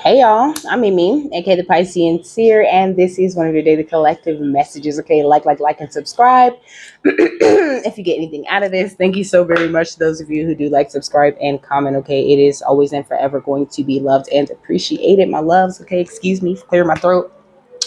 Hey y'all, I'm Mimi, aka the Piscean Seer, and this is one of your daily collective messages. Okay, like, and subscribe. If you get anything out of this, thank you so very much to those of you who do like, subscribe, and comment. Okay, it is always and forever going to be loved and appreciated. My loves. Okay, excuse me, clear my throat.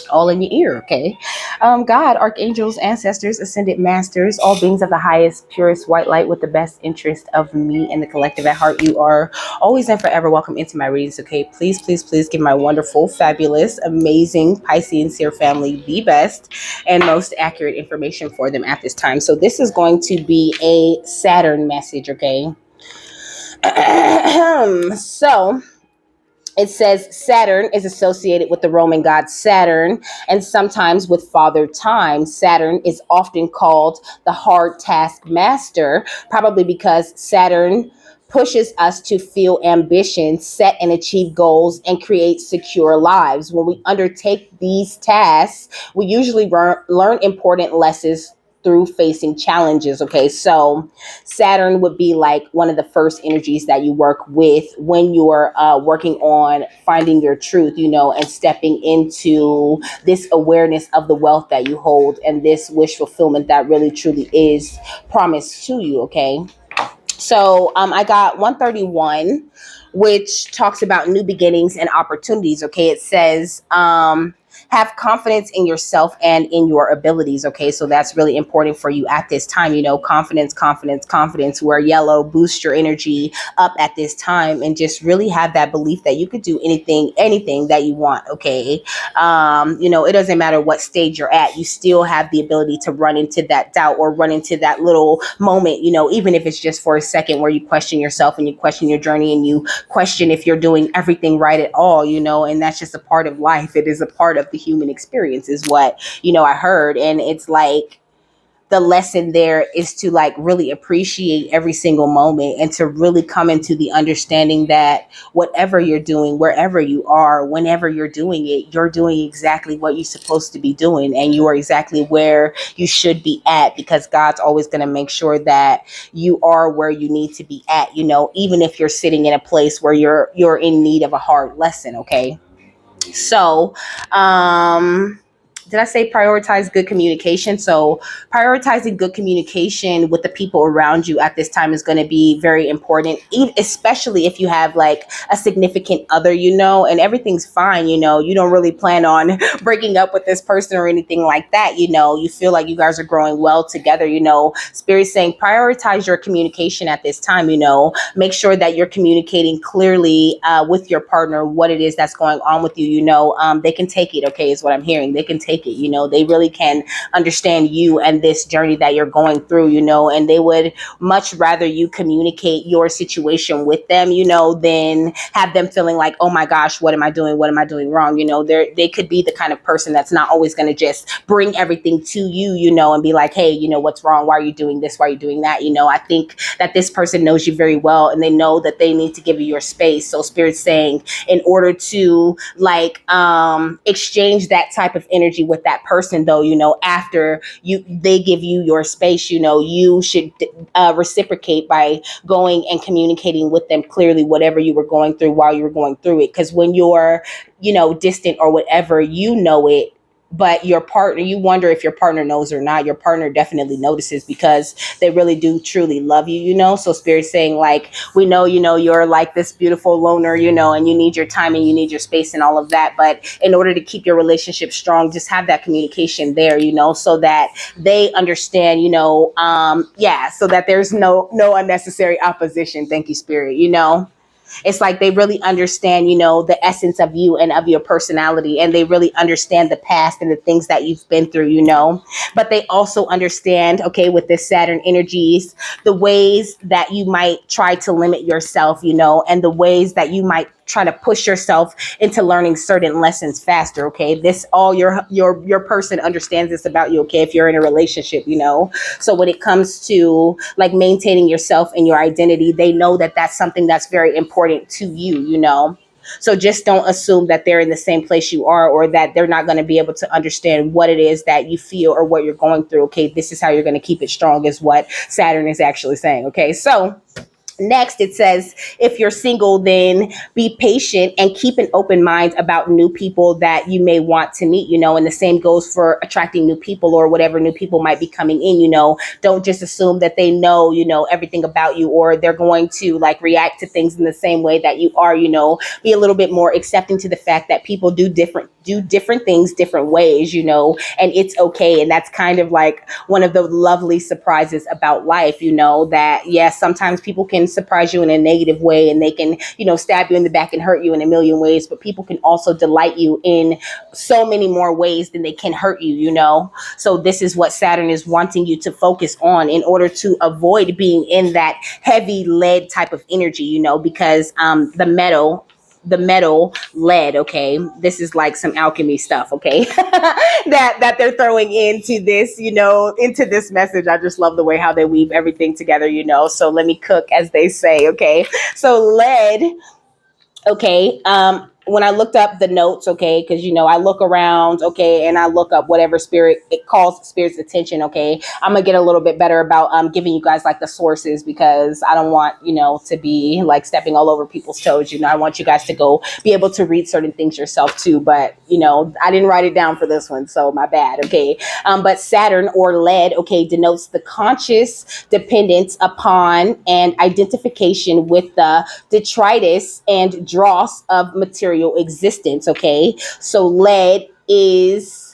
All in your ear, okay? God, archangels, ancestors, ascended masters, all beings of the highest, purest white light with the best interest of me and the collective at heart. You are always and forever welcome into my readings, okay? Please, please, please give my wonderful, fabulous, amazing Piscean Seer family the best and most accurate information for them at this time. So this is going to be a Saturn message, okay? So it says Saturn is associated with the Roman god Saturn and sometimes with Father Time. Saturn is often called the hard task master, probably because Saturn pushes us to feel ambition, set and achieve goals, and create secure lives. When we undertake these tasks, we usually learn important lessons through facing challenges. Okay, so Saturn would be like one of the first energies that you work with when you're working on finding your truth, and stepping into this awareness of the wealth that you hold and this wish fulfillment that really truly is promised to you. Okay, so I got 131, which talks about new beginnings and opportunities. Okay, it says have confidence in yourself and in your abilities. Okay, so that's really important for you at this time. Confidence, confidence, confidence. Where yellow boost your energy up at this time, and just really have that belief that you could do anything that you want. Okay, it doesn't matter what stage you're at. You still have the ability to run into that doubt or run into that little moment. Even if it's just for a second, where you question yourself and you question your journey and you question if you're doing everything right at all. And that's just a part of life. It is a part of the human experience, is what I heard. And it's like the lesson there is to like really appreciate every single moment and to really come into the understanding that whatever you're doing, wherever you are, whenever you're doing it, you're doing exactly what you're supposed to be doing, and you are exactly where you should be at, because God's always going to make sure that you are where you need to be at, even if you're sitting in a place where you're in need of a hard lesson. Okay, so did I say prioritize good communication? So prioritizing good communication with the people around you at this time is going to be very important, especially if you have like a significant other, and everything's fine. You don't really plan on breaking up with this person or anything like that. You feel like you guys are growing well together. Spirit's saying prioritize your communication at this time. Make sure that you're communicating clearly with your partner what it is that's going on with you. They can take it. Okay, is what I'm hearing. They can take it. They really can understand you and this journey that you're going through, and they would much rather you communicate your situation with them, than have them feeling like, oh my gosh, what am I doing? What am I doing wrong? They could be the kind of person that's not always going to just bring everything to you, and be like, hey, what's wrong? Why are you doing this? Why are you doing that? I think that this person knows you very well, and they know that they need to give you your space. So Spirit's saying, in order to like exchange that type of energy with that person, though, after they give you your space, you should reciprocate by going and communicating with them clearly whatever you were going through while you were going through it. Because when you're distant or whatever, it, but your partner, you wonder if your partner knows or not. Your partner definitely notices, because they really do truly love you, So Spirit's saying, like, we know, you're like this beautiful loner, and you need your time and you need your space and all of that. But in order to keep your relationship strong, just have that communication there, so that they understand, so that there's no unnecessary opposition. Thank you, Spirit, It's like they really understand, the essence of you and of your personality, and they really understand the past and the things that you've been through, but they also understand, okay, with this Saturn energies, the ways that you might try to limit yourself, and the ways that you might try to push yourself into learning certain lessons faster. Okay, this all your person understands this about you. Okay, if you're in a relationship, so when it comes to like maintaining yourself and your identity, they know that that's something that's very important to you. So just don't assume that they're in the same place you are, or that they're not going to be able to understand what it is that you feel or what you're going through. Okay, this is how you're going to keep it strong, is what Saturn is actually saying. Okay, so Next, it says, if you're single, then be patient and keep an open mind about new people that you may want to meet, and the same goes for attracting new people or whatever new people might be coming in, don't just assume that they know, everything about you, or they're going to like react to things in the same way that you are, be a little bit more accepting to the fact that people do different things different ways, and it's okay. And that's kind of like one of the lovely surprises about life, that yes, sometimes people can surprise you in a negative way, and they can, stab you in the back and hurt you in a million ways, but people can also delight you in so many more ways than they can hurt you, So this is what Saturn is wanting you to focus on in order to avoid being in that heavy lead type of energy, because the metal lead, okay, this is like some alchemy stuff, okay, that they're throwing into this, into this message. I just love the way how they weave everything together, so let me cook, as they say, okay. So lead, okay, when I looked up the notes, okay, because I look around, okay, and I look up whatever spirit it calls spirit's attention, okay. I'm gonna get a little bit better about giving you guys like the sources, because I don't want to be like stepping all over people's toes. I want you guys to go be able to read certain things yourself too, but I didn't write it down for this one, so my bad, okay. But Saturn, or lead, okay, denotes the conscious dependence upon and identification with the detritus and dross of material existence, okay. So lead is,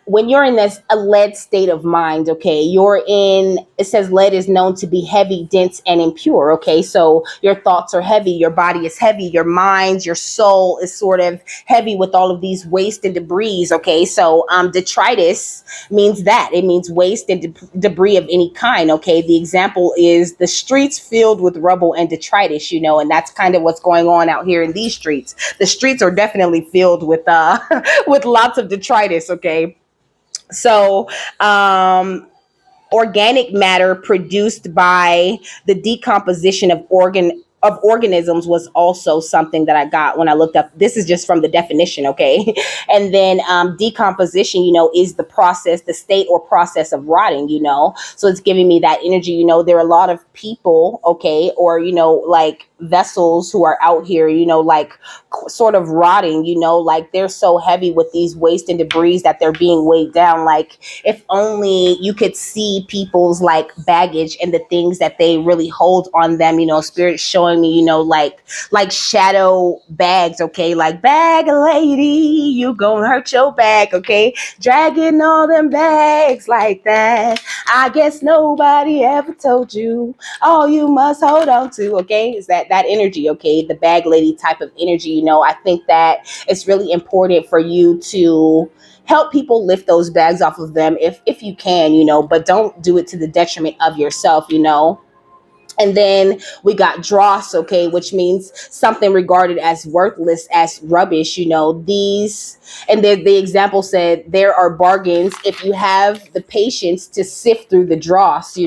when you're in this a lead state of mind, okay, it says lead is known to be heavy, dense, and impure, okay. So your thoughts are heavy, your body is heavy, your mind, your soul is sort of heavy with all of these waste and debris, okay. So detritus means that it means waste and debris of any kind, okay. The example is the streets filled with rubble and detritus, and that's kind of what's going on out here in these streets. The streets are definitely filled with with lots of detritus, okay. So, organic matter produced by the decomposition of organisms was also something that I got when I looked up. This is just from the definition, okay? And then decomposition, is the process, the state or process of rotting, So it's giving me that energy, there are a lot of people, okay, or, like vessels who are out here, like sort of rotting, like they're so heavy with these waste and debris that they're being weighed down. Like if only you could see people's like baggage and the things that they really hold on them, spirit showing me, like shadow bags, okay, like bag lady, you gonna hurt your back, okay, dragging all them bags like that. I guess nobody ever told you all you must hold on to, okay, is that energy, okay, the bag lady type of energy. I think that it's really important for you to help people lift those bags off of them if you can, but don't do it to the detriment of yourself, And then we got dross, okay, which means something regarded as worthless, as rubbish, these, and the example said, there are bargains if you have the patience to sift through the dross,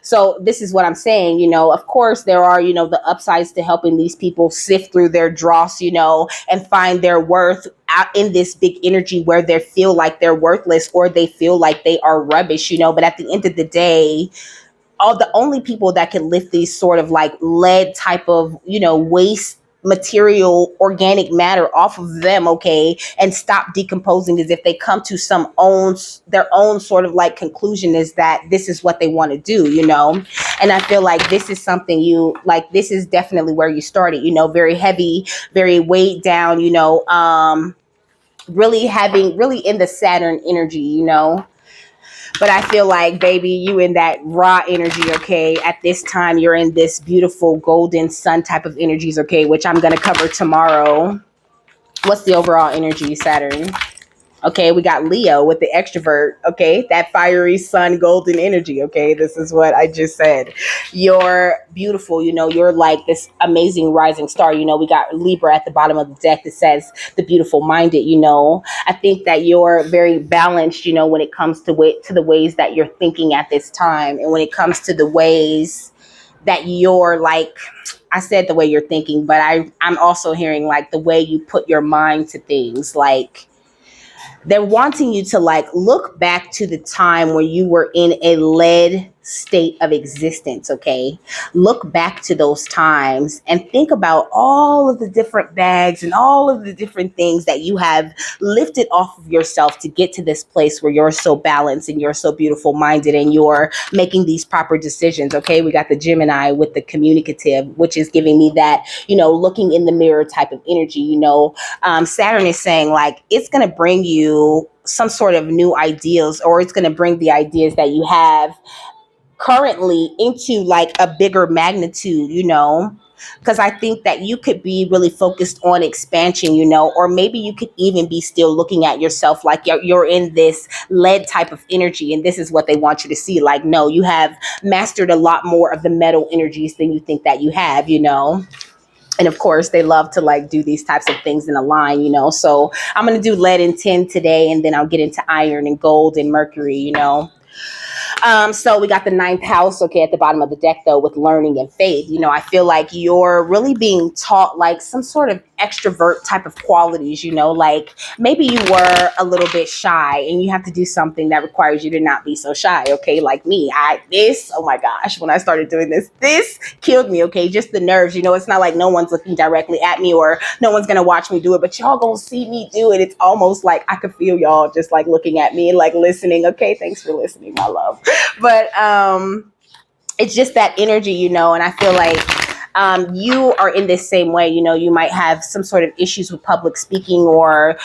So this is what I'm saying, of course there are, the upsides to helping these people sift through their dross, and find their worth out in this big energy where they feel like they're worthless or they feel like they are rubbish, but at the end of the day, all the only people that can lift these sort of like lead type of, waste material, organic matter off of them, okay, and stop decomposing, is if they come to their own sort of like conclusion, is that this is what they want to do, And I feel like this is something this is definitely where you started, very heavy, very weighed down, really in the Saturn energy, But I feel like, baby, you in that raw energy, okay? At this time, you're in this beautiful golden sun type of energies, okay? Which I'm going to cover tomorrow. What's the overall energy, Saturn? Okay, we got Leo with the extrovert, okay? That fiery sun golden energy, okay? This is what I just said. You're beautiful, you're like this amazing rising star. We got Libra at the bottom of the deck that says the beautiful minded, I think that you're very balanced, when it comes to the ways that you're thinking at this time. And when it comes to the ways that you're like, I said the way you're thinking, but I'm also hearing like the way you put your mind to things, like they're wanting you to like look back to the time where you were in a lead state of existence, okay? Look back to those times and think about all of the different bags and all of the different things that you have lifted off of yourself to get to this place where you're so balanced and you're so beautiful minded and you're making these proper decisions, okay? We got the Gemini with the communicative, which is giving me that, looking in the mirror type of energy. Saturn is saying like it's going to bring you some sort of new ideas, or it's going to bring the ideas that you have currently into like a bigger magnitude, because I think that you could be really focused on expansion, or maybe you could even be still looking at yourself like you're in this lead type of energy, and this is what they want you to see. Like, no, you have mastered a lot more of the metal energies than you think that you have. And of course, they love to like do these types of things in a line, So I'm going to do lead and tin today, and then I'll get into iron and gold and mercury. So we got the ninth house, okay, at the bottom of the deck, though, with learning and faith. I feel like you're really being taught like some sort of extrovert type of qualities, like maybe you were a little bit shy and you have to do something that requires you to not be so shy, okay? Like me, oh my gosh, when I started doing this killed me, okay? Just the nerves, it's not like no one's looking directly at me or no one's gonna watch me do it, but y'all gonna see me do it. It's almost like I could feel y'all just like looking at me and like listening. Okay, thanks for listening, my love. But it's just that energy, and I feel like you are in this same way. You might have some sort of issues with public speaking or,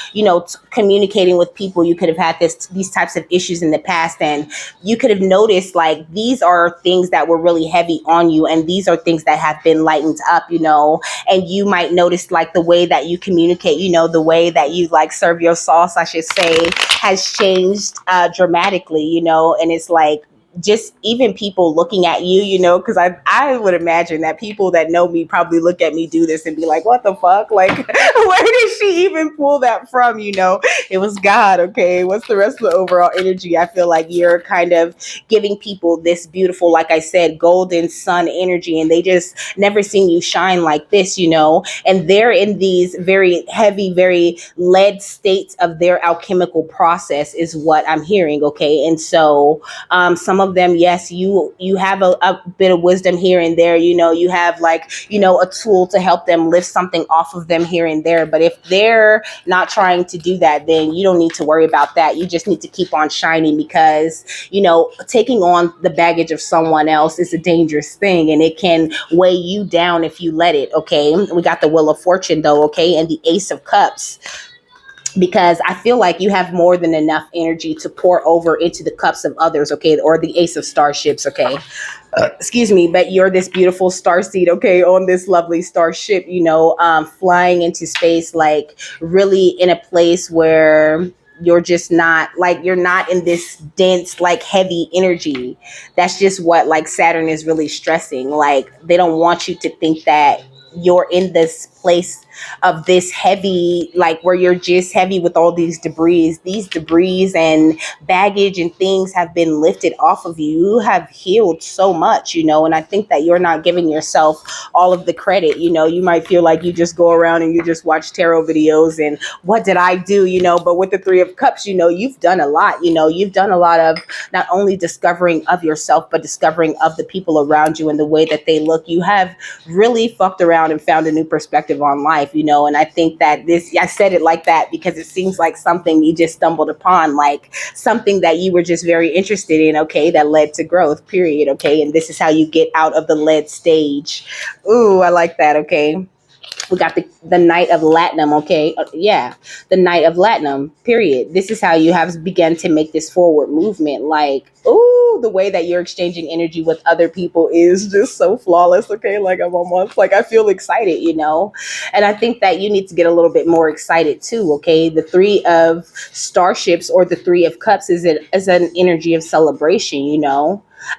communicating with people. You could have had these types of issues in the past, and you could have noticed like these are things that were really heavy on you, and these are things that have been lightened up, and you might notice like the way that you communicate, the way that you like serve your sauce, I should say, has changed dramatically, and it's like, just even people looking at you, because I would imagine that people that know me probably look at me do this and be like, what the fuck? Like, where did she even pull that from? It was God. Okay. What's the rest of the overall energy? I feel like you're kind of giving people this beautiful, like I said, golden sun energy, and they just never seen you shine like this, and they're in these very heavy, very lead states of their alchemical process is what I'm hearing. Okay. And so, some of them, yes, you have a bit of wisdom here and there, you have like, a tool to help them lift something off of them here and there. But if they're not trying to do that, then you don't need to worry about that. You just need to keep on shining, because, taking on the baggage of someone else is a dangerous thing, and it can weigh you down if you let it. Okay. We got the Wheel of Fortune though. Okay. And the Ace of Cups, because I feel like you have more than enough energy to pour over into the cups of others, okay? Or the Ace of Starships, okay? Excuse me, but you're this beautiful starseed, okay, on this lovely starship, flying into space, like really in a place where you're just not like, you're not in this dense, like heavy energy. That's just what like Saturn is really stressing. Like they don't want you to think that you're in this place of this heavy, like where you're just heavy with all these debris and baggage and things have been lifted off of you. You have healed so much, and I think that you're not giving yourself all of the credit. You might feel like you just go around and you just watch tarot videos and what did I do, but with the Three of Cups, you've done a lot. You've done a lot of not only discovering of yourself, but discovering of the people around you and the way that they look. You have really fucked around and found a new perspective on life, and I think that I said it like that because it seems like something you just stumbled upon, like something that you were just very interested in, okay, that led to growth, period, okay, and this is how you get out of the lead stage. Ooh, I like that, okay. We got the Knight of Latinum, okay? The Knight of Latinum, period. This is how you have begun to make this forward movement. Like, ooh, the way that you're exchanging energy with other people is just so flawless, okay? Like, I'm almost, like, I feel excited, And I think that you need to get a little bit more excited too, okay? The Three of Starships or the Three of Cups is an energy of celebration,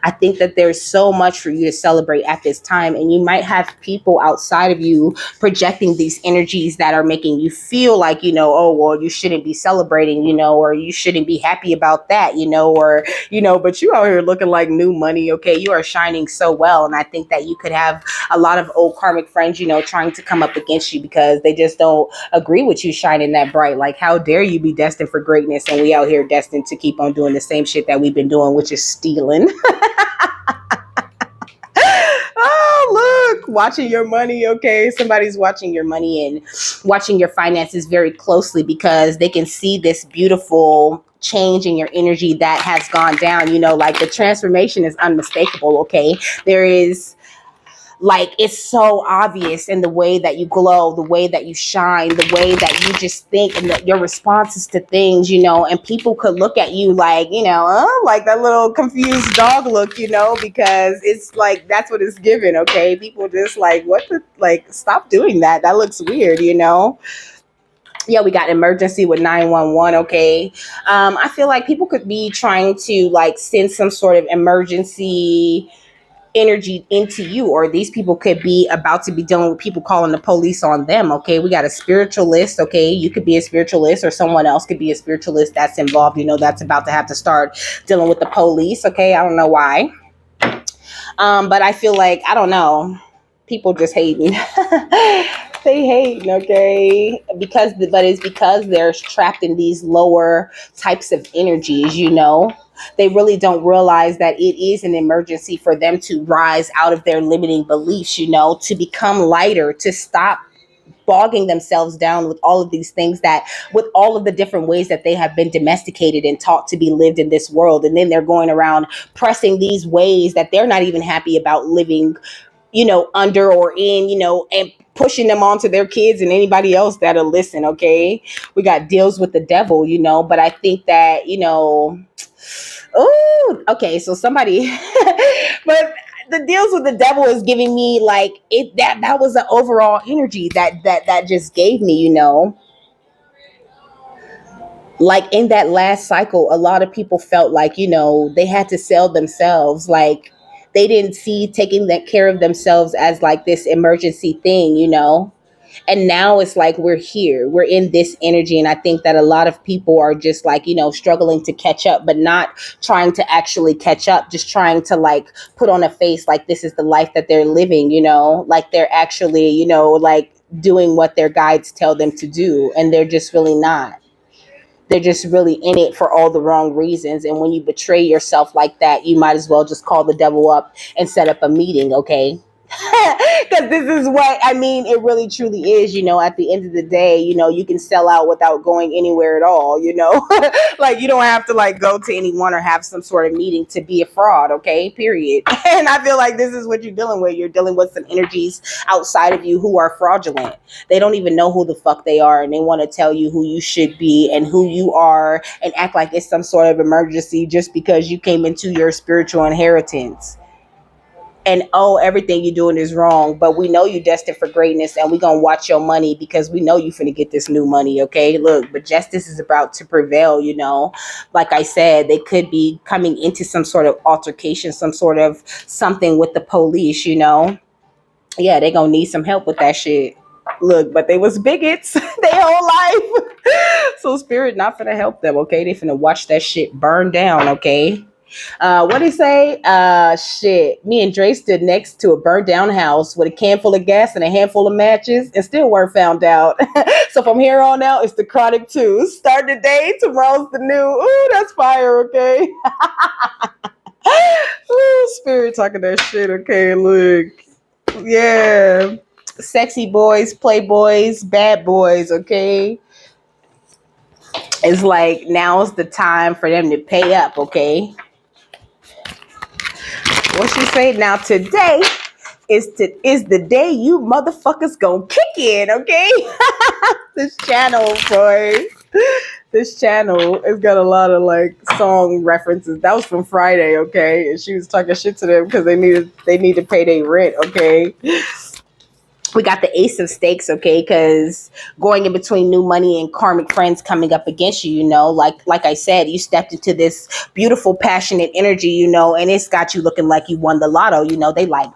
I think that there's so much for you to celebrate at this time, and you might have people outside of you projecting these energies that are making you feel like, oh, well, you shouldn't be celebrating, or you shouldn't be happy about that, but you out here looking like new money, okay? You are shining so well, and I think that you could have a lot of old karmic friends, trying to come up against you because they just don't agree with you shining that bright. Like, how dare you be destined for greatness, and we out here destined to keep on doing the same shit that we've been doing, which is stealing. watching your money, okay? Somebody's watching your money and watching your finances very closely because they can see this beautiful change in your energy that has gone down. Like the transformation is unmistakable, okay? There is, like, it's so obvious in the way that you glow, the way that you shine, the way that you just think, and your responses to things, and people could look at you like, like that little confused dog look, because it's like, that's what it's given, okay? People just like, what the, like, stop doing that. That looks weird, Yeah, we got emergency with 911, okay? I feel like people could be trying to, like, send some sort of emergency energy into you, or these people could be about to be dealing with people calling the police on them, okay? We got a spiritualist, okay? You could be a spiritualist, or someone else could be a spiritualist that's involved, that's about to have to start dealing with the police, okay? I don't know why. But I feel like, I don't know, people just hating. They hating, okay? But it's because they're trapped in these lower types of energies, They really don't realize that it is an emergency for them to rise out of their limiting beliefs, to become lighter, to stop bogging themselves down with all of these things, with all of the different ways that they have been domesticated and taught to be lived in this world. And then they're going around pressing these ways that they're not even happy about living, under or in, and pushing them onto their kids and anybody else that'll listen, okay? We got deals with the devil, but I think that, oh, okay, so somebody, but the deals with the devil is giving me like that was the overall energy that just gave me, like in that last cycle, a lot of people felt like, they had to sell themselves. Like they didn't see taking that care of themselves as like this emergency thing, And now it's like we're here, we're in this energy. And I think that a lot of people are just like, struggling to catch up, but not trying to actually catch up, just trying to like put on a face like this is the life that they're living, like they're actually, like doing what their guides tell them to do. And they're just really not. They're just really in it for all the wrong reasons. And when you betray yourself like that, you might as well just call the devil up and set up a meeting, okay? Because this is what I mean. It really truly is, at the end of the day, you can sell out without going anywhere at all, like you don't have to like go to anyone or have some sort of meeting to be a fraud, okay, period. And I feel like this is what you're dealing with. You're dealing with some energies outside of you who are fraudulent. They don't even know who the fuck they are, and they want to tell you who you should be and who you are and act like it's some sort of emergency just because you came into your spiritual inheritance. And everything you're doing is wrong, but we know you're destined for greatness, and we're gonna watch your money because we know you're finna get this new money, okay? Look, but justice is about to prevail, Like I said, they could be coming into some sort of altercation, some sort of something with the police, Yeah, they gonna need some help with that shit. Look, but they was bigots their whole life. So spirit not finna help them, okay? They finna watch that shit burn down, okay? What did he say? Shit. Me and Dre stood next to a burnt down house with a can full of gas and a handful of matches and still weren't found out. So from here on out, it's the Chronic 2. Start the day, tomorrow's the new. Ooh, that's fire, okay? Ooh, spirit talking that shit, okay? Look. Yeah. Sexy boys, playboys, bad boys, okay? It's like now's the time for them to pay up, okay? What she say? Now today is the day you motherfuckers gonna kick in, okay? This channel, boy. This channel has got a lot of like song references. That was from Friday, okay? And she was talking shit to them because they need to pay their rent, okay? We got the Ace of Stakes, okay, because going in between new money and karmic friends coming up against you, like I said, you stepped into this beautiful, passionate energy, and it's got you looking like you won the lotto, They like,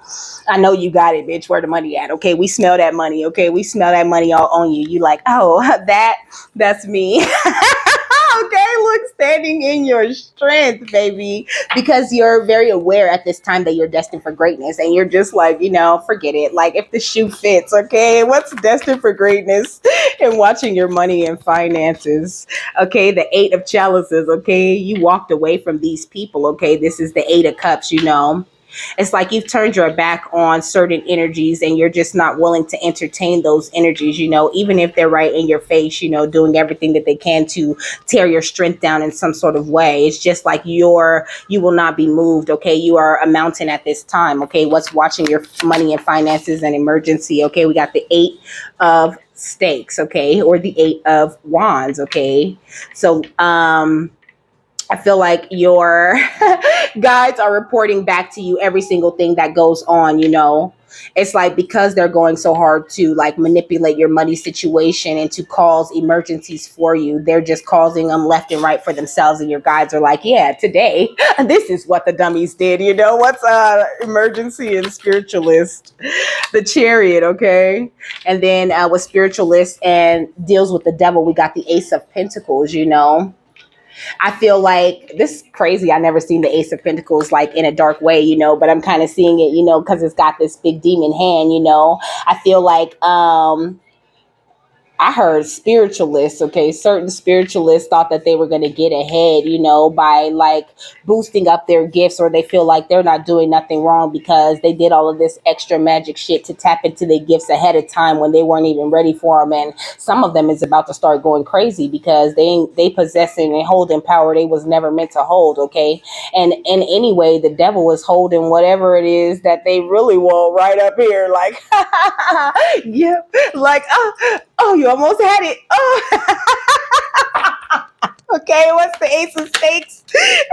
I know you got it, bitch. Where the money at? Okay, we smell that money. Okay, we smell that money all on you. You like, oh, that's me. Okay, look, standing in your strength, baby, because you're very aware at this time that you're destined for greatness, and you're just like, forget it. Like if the shoe fits, okay, what's destined for greatness? And watching your money and finances, okay, the 8 of chalices, okay, you walked away from these people, okay, this is the 8 of cups, It's like you've turned your back on certain energies and you're just not willing to entertain those energies, even if they're right in your face, doing everything that they can to tear your strength down in some sort of way. It's just like you will not be moved. Okay. You are a mountain at this time. Okay. What's watching your money and finances and emergency? Okay. We got the 8 of stakes. Okay. Or the 8 of wands. Okay. So, I feel like your guides are reporting back to you every single thing that goes on. It's like because they're going so hard to like manipulate your money situation and to cause emergencies for you, they're just causing them left and right for themselves. And your guides are like, yeah, today, this is what the dummies did. What's emergency and spiritualist? The chariot, okay? And then with spiritualist and deals with the devil, we got the Ace of Pentacles. I feel like this is crazy. I never seen the Ace of Pentacles like in a dark way, but I'm kind of seeing it, because it's got this big demon hand. I feel like I heard spiritualists, okay, certain spiritualists thought that they were going to get ahead, by like boosting up their gifts, or they feel like they're not doing nothing wrong because they did all of this extra magic shit to tap into their gifts ahead of time when they weren't even ready for them. And some of them is about to start going crazy because they possessing and holding power they was never meant to hold, okay? And anyway, the devil is holding whatever it is that they really want right up here, like, yeah, like, oh, you almost had it. Oh. Okay, what's the Ace of Stakes?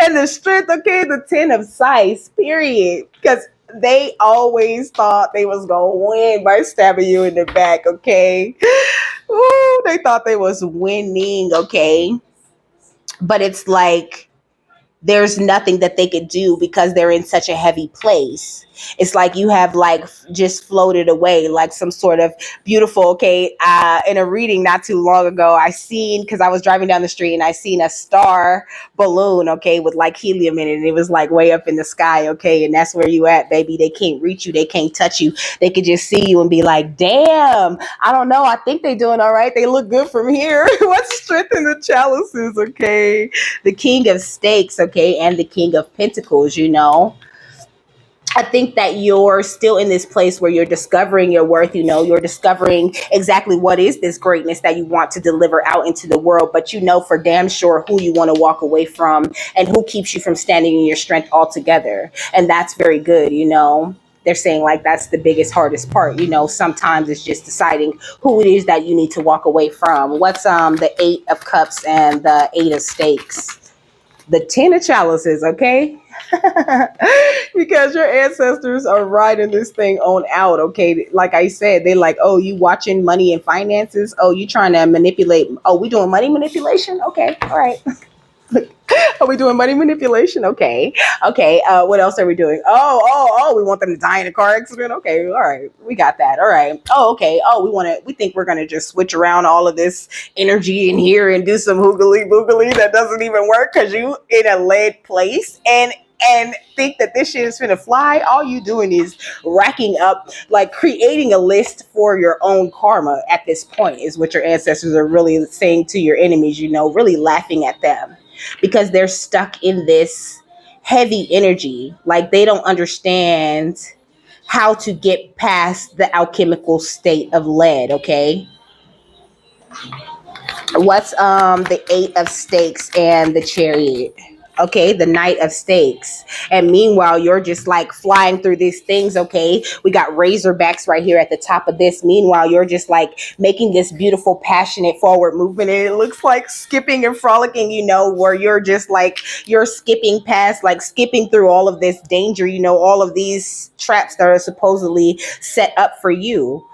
And the strength, okay, the 10 of Scythes, period. Because they always thought they was going to win by stabbing you in the back, okay? Ooh, they thought they was winning, okay? But it's like there's nothing that they could do because they're in such a heavy place. It's like you have like just floated away like some sort of beautiful, okay, in a reading not too long ago, I seen, because I was driving down the street and I seen a star balloon, okay, with like helium in it, and it was like way up in the sky, okay, and that's where you at, baby. They can't reach you, they can't touch you, they could just see you and be like, damn, I don't know, I think they doing all right, they look good from here. What's strength in the chalices, okay? The King of Stakes, okay, and the King of Pentacles, I think that you're still in this place where you're discovering your worth, you're discovering exactly what is this greatness that you want to deliver out into the world, but for damn sure who you want to walk away from and who keeps you from standing in your strength altogether. And that's very good, They're saying like that's the biggest, hardest part. Sometimes it's just deciding who it is that you need to walk away from. What's the 8 of Cups and the 8 of Stakes? The 10 of Chalices, okay? Because your ancestors are riding this thing on out, okay? Like I said, they like, oh, you watching money and finances? Oh, you trying to manipulate? Oh, we doing money manipulation? Okay, all right. Are we doing money manipulation? Okay. What else are we doing? Oh, we want them to die in a car accident. Okay. All right. We got that. All right. Oh, okay. Oh, we think we're going to just switch around all of this energy in here and do some hoogly boogly that doesn't even work because you in a lead place and think that this shit is finna fly. All you doing is racking up, like creating a list for your own karma at this point is what your ancestors are really saying to your enemies, really laughing at them because they're stuck in this heavy energy. Like they don't understand how to get past the alchemical state of lead, okay? What's the 8 of Stakes and the Chariot? Okay, the Knight of Stakes. And meanwhile, you're just like flying through these things, okay? We got razorbacks right here at the top of this. Meanwhile, you're just like making this beautiful, passionate forward movement. And it looks like skipping and frolicking, where you're just like, you're skipping past, like skipping through all of this danger, all of these traps that are supposedly set up for you.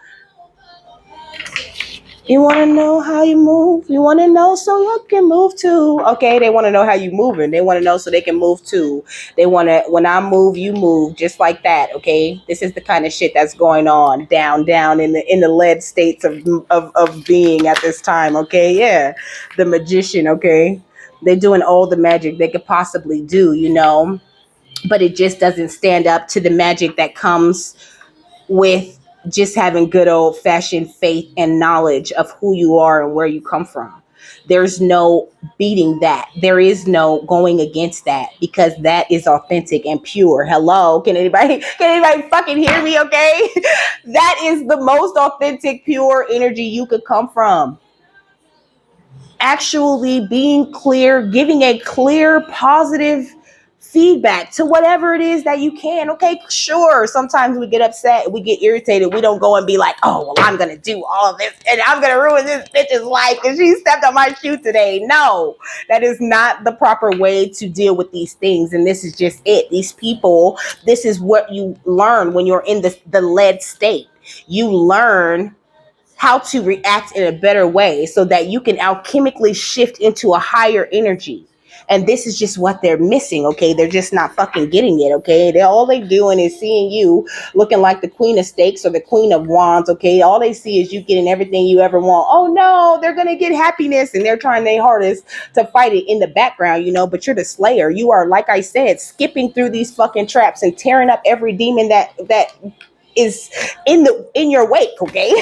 You want to know how you move? You want to know so you can move too. Okay, they want to know how you moving. They want to know so they can move too. They want to, when I move, you move just like that. Okay, this is the kind of shit that's going on down in the lead states of being at this time. Okay, yeah, the magician. Okay, they're doing all the magic they could possibly do, but it just doesn't stand up to the magic that comes with just having good old fashioned faith and knowledge of who you are and where you come from. There's no beating that. There is no going against that, because that is authentic and pure. Hello, can anybody fucking hear me? Okay. That is the most authentic, pure energy you could come from. Actually being clear, giving a clear, positive feedback to whatever it is that you can. Okay, sure. Sometimes we get upset, we get irritated. We don't go and be like, oh, well, I'm going to do all of this and I'm going to ruin this bitch's life because she stepped on my shoe today. No, that is not the proper way to deal with these things. And this is just it. These people, this is what you learn when you're in the led state. You learn how to react in a better way so that you can alchemically shift into a higher energy. And this is just what they're missing, okay? They're just not fucking getting it, okay? All they doing is seeing you looking like the Queen of Stakes or the Queen of Wands, okay? All they see is you getting everything you ever want. Oh no, they're gonna get happiness, and they're trying their hardest to fight it in the background, but you're the slayer. You are, like I said, skipping through these fucking traps and tearing up every demon that is in your wake, okay?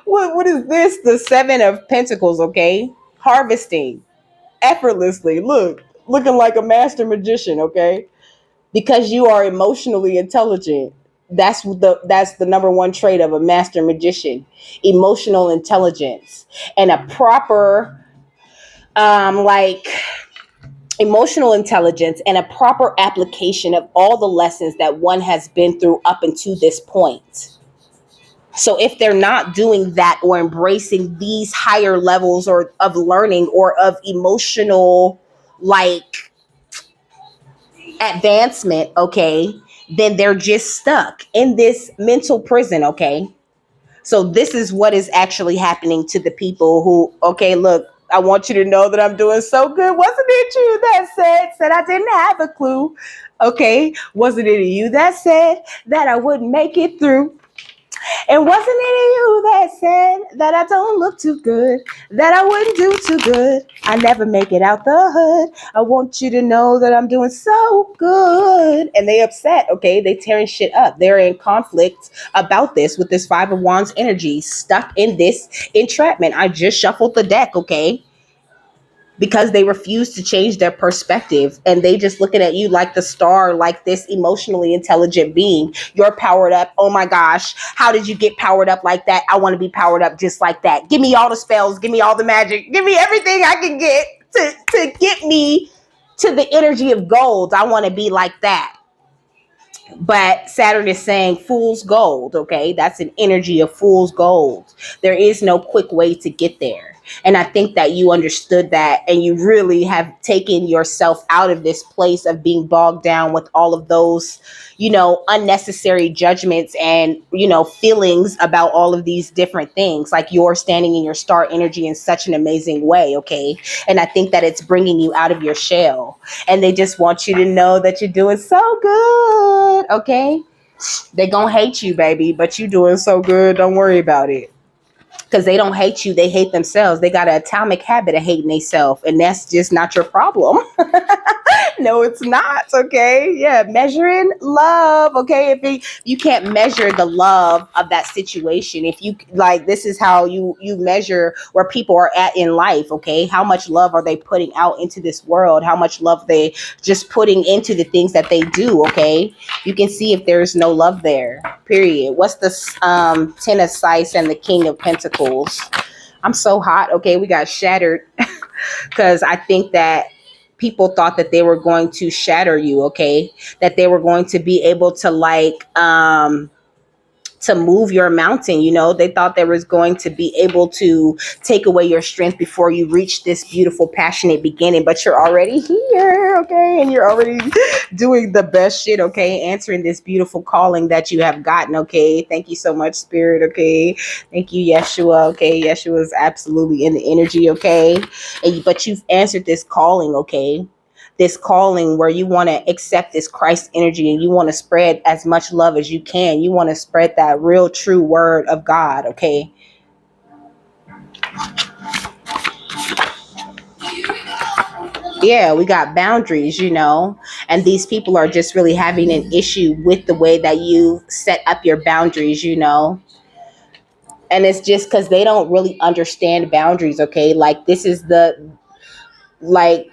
What is this? The Seven of Pentacles, okay? Harvesting effortlessly. Looking like a master magician, okay? Because you are emotionally intelligent. That's the number one trait of a master magician: emotional intelligence, and a proper emotional intelligence and a proper application of all the lessons that one has been through up until this point. So if they're not doing that or embracing these higher levels or of learning or of emotional advancement, okay, then they're just stuck in this mental prison, okay? So this is what is actually happening to the people who, okay, look, I want you to know that I'm doing so good. Wasn't it you that said I didn't have a clue? Okay, wasn't it you that said that I wouldn't make it through? And wasn't it you that said that I don't look too good, that I wouldn't do too good? I never make it out the hood. I want you to know that I'm doing so good. And they upset, okay? They tearing shit up. They're in conflict about this with this Five of Wands energy, stuck in this entrapment. I just shuffled the deck, okay? Because they refuse to change their perspective, and they just looking at you like the star, like this emotionally intelligent being. You're powered up. Oh my gosh, how did you get powered up like that? I want to be powered up just like that. Give me all the spells, give me all the magic, give me everything I can get to get me to the energy of gold. I want to be like that. But Saturn is saying fool's gold, okay? That's an energy of fool's gold. There is no quick way to get there. And I think that you understood that, and you really have taken yourself out of this place of being bogged down with all of those, unnecessary judgments and, feelings about all of these different things. Like, you're standing in your star energy in such an amazing way, okay? And I think that it's bringing you out of your shell. And they just want you to know that you're doing so good, okay? They gonna hate you, baby, but you doing so good. Don't worry about it. Because they don't hate you, they hate themselves. They got an atomic habit of hating themselves, and that's just not your problem. No, it's not, okay? Yeah, measuring love, okay? If you can't measure the love of that situation, if you, this is how you measure where people are at in life, okay? How much love are they putting out into this world? How much love they just putting into the things that they do, okay? You can see if there's no love there, period. What's the Ten of Scythes and the King of Pentacles? I'm so hot, okay? We got shattered because I think that people thought that they were going to shatter you, okay? That they were going to be able to to move your mountain, they thought they was going to be able to take away your strength before you reach this beautiful, passionate beginning, but you're already here, okay? And you're already doing the best shit, okay? Answering this beautiful calling that you have gotten, okay? Thank you so much, Spirit, okay? Thank you, Yeshua, okay? Yeshua is absolutely in the energy, okay? But you've answered this calling, okay? This calling where you want to accept this Christ energy and you want to spread as much love as you can. You want to spread that real, true word of God, okay? Yeah, we got boundaries, and these people are just really having an issue with the way that you set up your boundaries, And it's just because they don't really understand boundaries. Okay, like like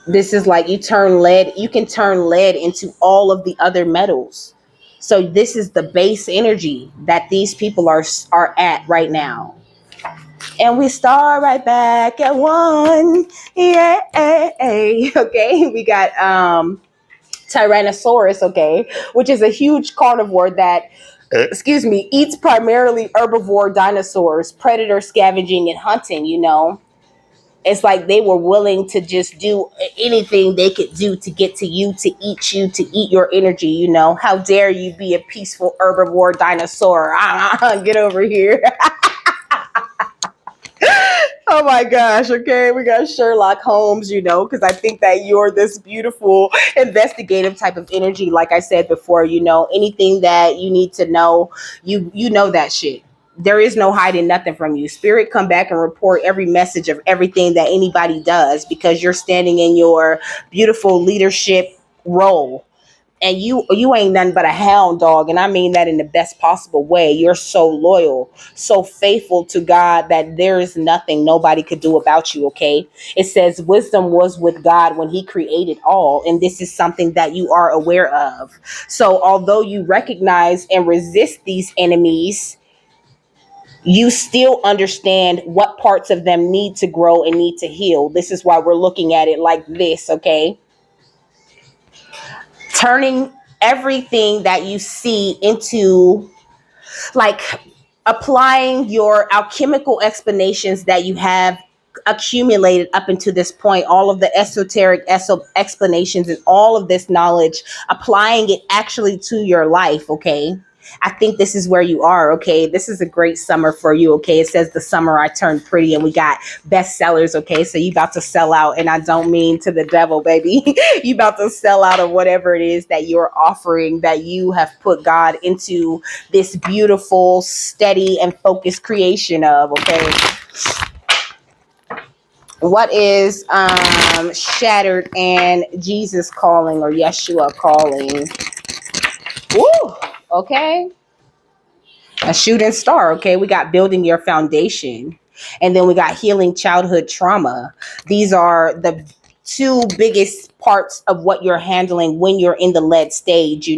this is like you can turn lead into all of the other metals. So this is the base energy that these people are at right now. And we start right back at one. Yeah. Okay. We got Tyrannosaurus, okay, which is a huge carnivore that eats primarily herbivore dinosaurs, predator scavenging and hunting, It's like they were willing to just do anything they could do to get to you, to eat your energy, How dare you be a peaceful herbivore dinosaur? Get over here. Oh my gosh, okay. We got Sherlock Holmes, because I think that you're this beautiful investigative type of energy. Like I said before, anything that you need to know, you know that shit. There is no hiding nothing from you. Spirit come back and report every message of everything that anybody does because you're standing in your beautiful leadership role. And you ain't nothing but a hound dog, and I mean that in the best possible way. You're so loyal, so faithful to God that there is nothing nobody could do about you. Okay, it says wisdom was with God when he created all, and this is something that you are aware of. So although you recognize and resist these enemies, you still understand what parts of them need to grow and need to heal. This is why we're looking at it like this. Okay, turning everything that you see into, like, applying your alchemical explanations that you have accumulated up until this point, all of the esoteric explanations and all of this knowledge, applying it actually to your life. Okay, I think this is where you are. Okay, this is a great summer for you. Okay, it says the summer I turned pretty, and we got bestsellers. Okay, so you about to sell out, and I don't mean to the devil, baby. You about to sell out of whatever it is that you're offering, that you have put God into this beautiful, steady, and focused creation of. Okay, what is shattered and Jesus calling, or Yeshua calling? Woo, okay. A shooting star. Okay, we got building your foundation, and then we got healing childhood trauma. These are the two biggest parts of what you're handling when you're in the lead stage,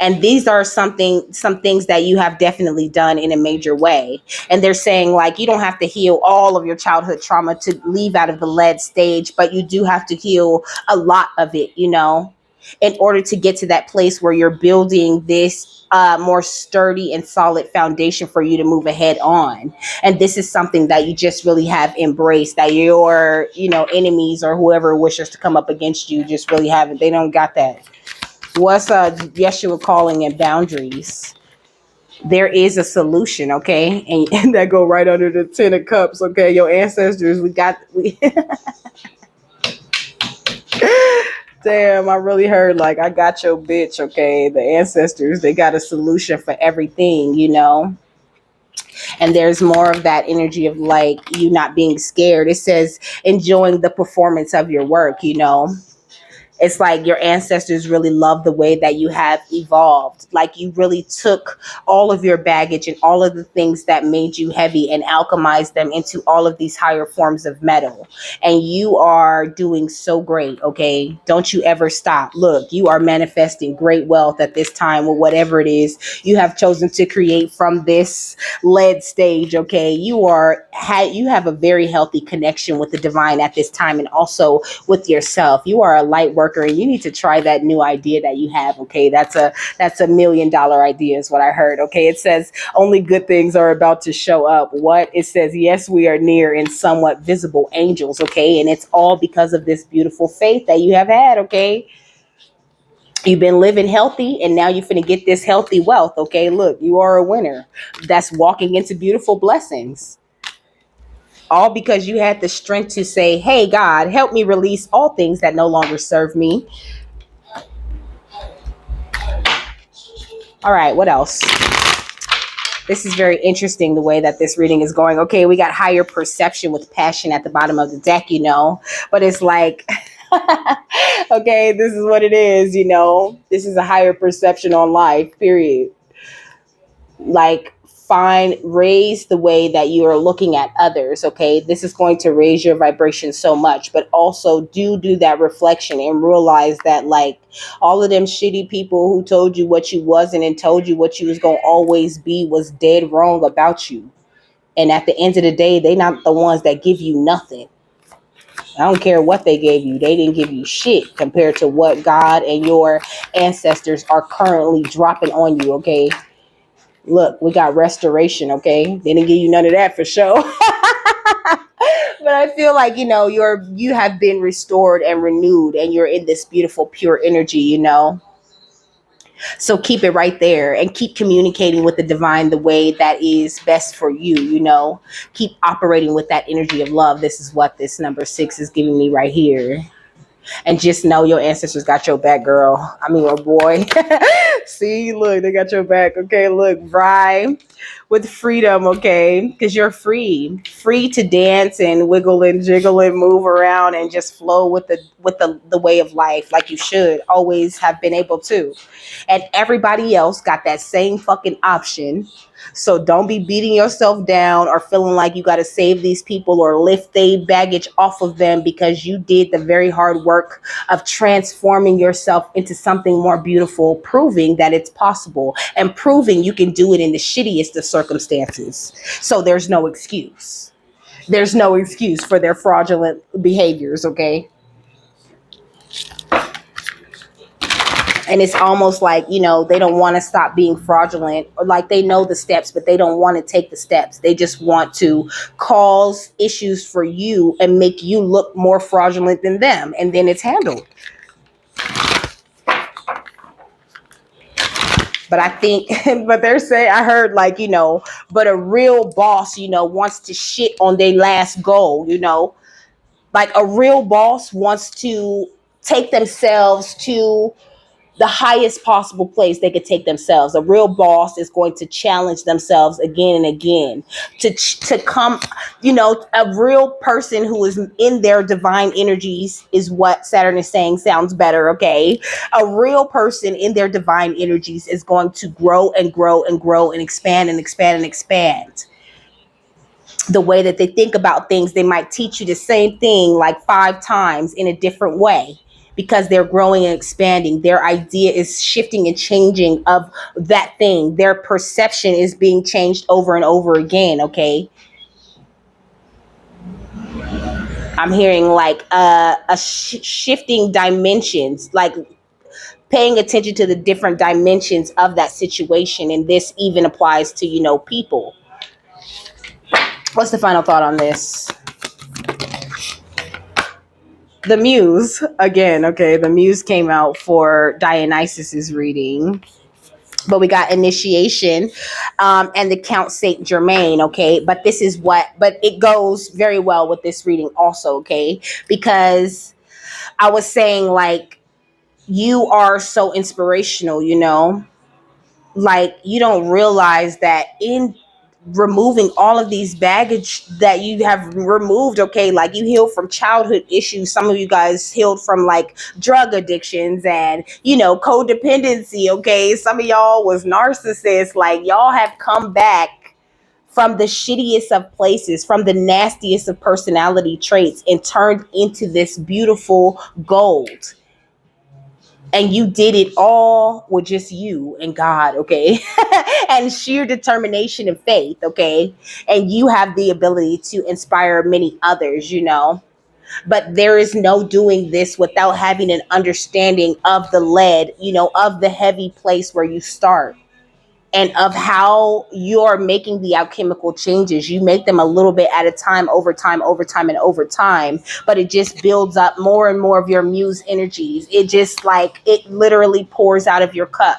and these are some things that you have definitely done in a major way. And they're saying, like, you don't have to heal all of your childhood trauma to leave out of the lead stage, but you do have to heal a lot of it, in order to get to that place where you're building this more sturdy and solid foundation for you to move ahead on. And this is something that you just really have embraced, that your enemies or whoever wishes to come up against you just really haven't. They don't got that. What's Yeshua calling and boundaries? There is a solution. Okay, and that go right under the 10 of cups. Okay, your ancestors, we damn, I really heard, like, I got your bitch. Okay, the ancestors, they got a solution for everything, and there's more of that energy of, like, you not being scared. It says enjoying the performance of your work. It's like your ancestors really love the way that you have evolved. Like, you really took all of your baggage and all of the things that made you heavy and alchemized them into all of these higher forms of metal. And you are doing so great. Okay, don't you ever stop. Look, you are manifesting great wealth at this time with whatever it is you have chosen to create from this lead stage. Okay, you have a very healthy connection with the divine at this time, and also with yourself. You are a light worker, and you need to try that new idea that you have. Okay, that's a $1 million idea is what I heard. Okay, it says only good things are about to show up. What it says, yes, we are near and somewhat visible angels. Okay, and it's all because of this beautiful faith that you have had. Okay, you've been living healthy, and now you're finna get this healthy wealth. Okay, look, you are a winner that's walking into beautiful blessings, all because you had the strength to say, hey, God, help me release all things that no longer serve me. All right, what else? This is very interesting, the way that this reading is going. Okay, we got higher perception with passion at the bottom of the deck, but it's like, okay, this is what it is. This is a higher perception on life, period. Like, raise the way that you are looking at others. Okay, this is going to raise your vibration so much, but also do that reflection and realize that, like, all of them shitty people who told you what you wasn't and told you what you was gonna always be was dead wrong about you. And at the end of the day, they not the ones that give you nothing. I don't care what they gave you. They didn't give you shit compared to what God and your ancestors are currently dropping on you. Okay, look, we got restoration. Okay, they didn't give you none of that for sure. But I feel like, you have been restored and renewed, and you're in this beautiful pure energy. So keep it right there and keep communicating with the divine the way that is best for you. Keep operating with that energy of love. This is what this number 6 is giving me right here. And just know your ancestors got your back, girl. I mean, oh boy. See, look, they got your back. Okay, look, ride with freedom, okay? Because you're free to dance and wiggle and jiggle and move around and just flow with the way of life, like you should always have been able to. And everybody else got that same fucking option. So don't be beating yourself down or feeling like you got to save these people or lift their baggage off of them, because you did the very hard work of transforming yourself into something more beautiful, proving that it's possible and proving you can do it in the shittiest of circumstances. So there's no excuse. There's no excuse for their fraudulent behaviors, okay? And it's almost like, they don't want to stop being fraudulent, or like they know the steps, but they don't want to take the steps. They just want to cause issues for you and make you look more fraudulent than them. And then it's handled. But I think, but they're saying, I heard like, but a real boss, wants to shit on their last goal, like a real boss wants to take themselves to the highest possible place they could take themselves. A real boss is going to challenge themselves again and again to come, a real person who is in their divine energies is what Saturn is saying sounds better. Okay. A real person in their divine energies is going to grow and grow and grow and expand and expand and expand. The way that they think about things, they might teach you the same thing like 5 times in a different way, because they're growing and expanding. Their idea is shifting and changing of that thing. Their perception is being changed over and over again, okay? I'm hearing like shifting dimensions, like paying attention to the different dimensions of that situation. And this even applies to, people. What's the final thought on this? The Muse, again, okay, the Muse came out for Dionysus's reading. But we got initiation and the Count Saint Germain, okay? But it goes very well with this reading also, okay? Because I was saying, like, you are so inspirational, like you don't realize that in removing all of these baggage that you have removed, okay, like you healed from childhood issues. Some of you guys healed from like drug addictions and codependency, okay? Some of y'all was narcissists. Like, y'all have come back from the shittiest of places, from the nastiest of personality traits, and turned into this beautiful gold. And you did it all with just you and God, okay? And sheer determination and faith, okay? And you have the ability to inspire many others, But there is no doing this without having an understanding of the lead, of the heavy place where you start. And of how you're making the alchemical changes. You make them a little bit at a time, over time, and over time. But it just builds up more and more of your Muse energies. It just it literally pours out of your cup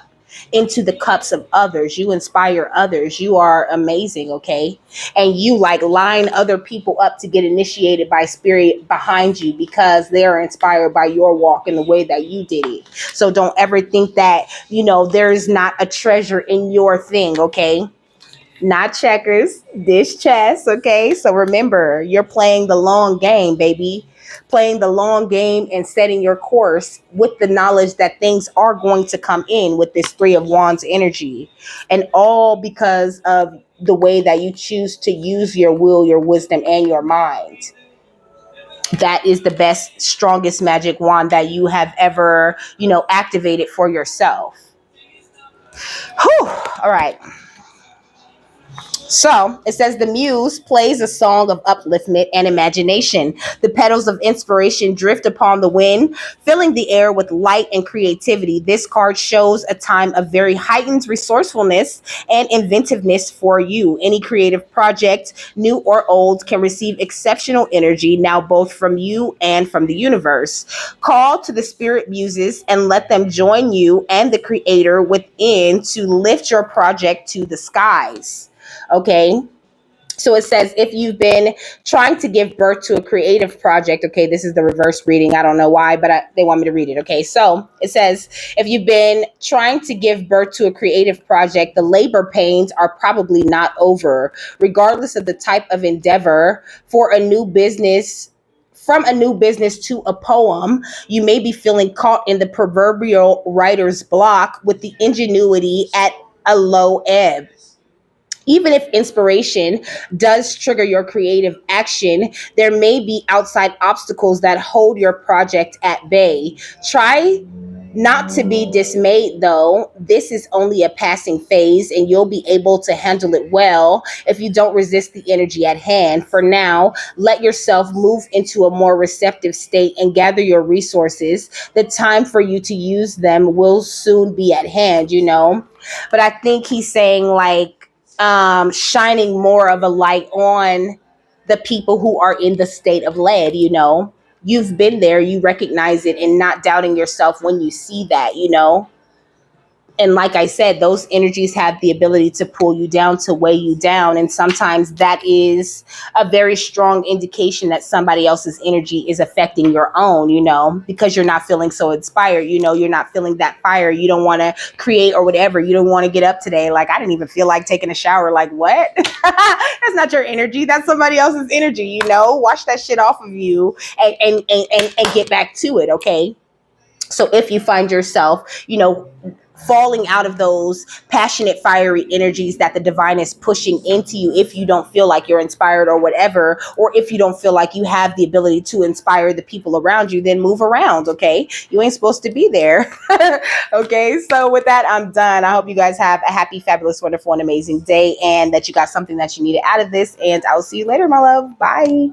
into the cups of others. You inspire others. You are amazing, okay? And you line other people up to get initiated by spirit behind you, because they are inspired by your walk and the way that you did it. So don't ever think that, there's not a treasure in your thing, okay? Not checkers, this chess, okay? So remember, you're playing the long game, baby. Playing the long game and setting your course with the knowledge that things are going to come in with this 3 of Wands energy. And all because of the way that you choose to use your will, your wisdom, and your mind. That is the best, strongest magic wand that you have ever, activated for yourself. Whew. All right. So it says the muse plays a song of upliftment and imagination. The petals of inspiration drift upon the wind, filling the air with light and creativity. This card shows a time of very heightened resourcefulness and inventiveness for you. Any creative project, new or old, can receive exceptional energy now, both from you and from the universe. Call to the spirit muses and let them join you and the creator within to lift your project to the skies. Okay. So it says, if you've been trying to give birth to a creative project, okay, this is the reverse reading. I don't know why, but they want me to read it. Okay. So it says, if you've been trying to give birth to a creative project, the labor pains are probably not over. Regardless of the type of endeavor, for a new business, from a new business to a poem, you may be feeling caught in the proverbial writer's block with the ingenuity at a low ebb. Even if inspiration does trigger your creative action, there may be outside obstacles that hold your project at bay. Try not to be dismayed, though. This is only a passing phase, and you'll be able to handle it well if you don't resist the energy at hand. For now, let yourself move into a more receptive state and gather your resources. The time for you to use them will soon be at hand. But I think he's saying, like, shining more of a light on the people who are in the state of lead. You've been there, you recognize it, and not doubting yourself when you see that. And like I said, those energies have the ability to pull you down, to weigh you down. And sometimes that is a very strong indication that somebody else's energy is affecting your own, because you're not feeling so inspired. You're not feeling that fire. You don't want to create or whatever. You don't want to get up today. Like, I didn't even feel like taking a shower. Like, what? That's not your energy. That's somebody else's energy. Wash that shit off of you and get back to it. Okay. So if you find yourself, falling out of those passionate, fiery energies that the divine is pushing into you, if you don't feel like you're inspired or whatever, or if you don't feel like you have the ability to inspire the people around you, then move around. Okay. You ain't supposed to be there. Okay. So with that, I'm done. I hope you guys have a happy, fabulous, wonderful, and amazing day, and that you got something that you needed out of this. And I'll see you later, my love. Bye.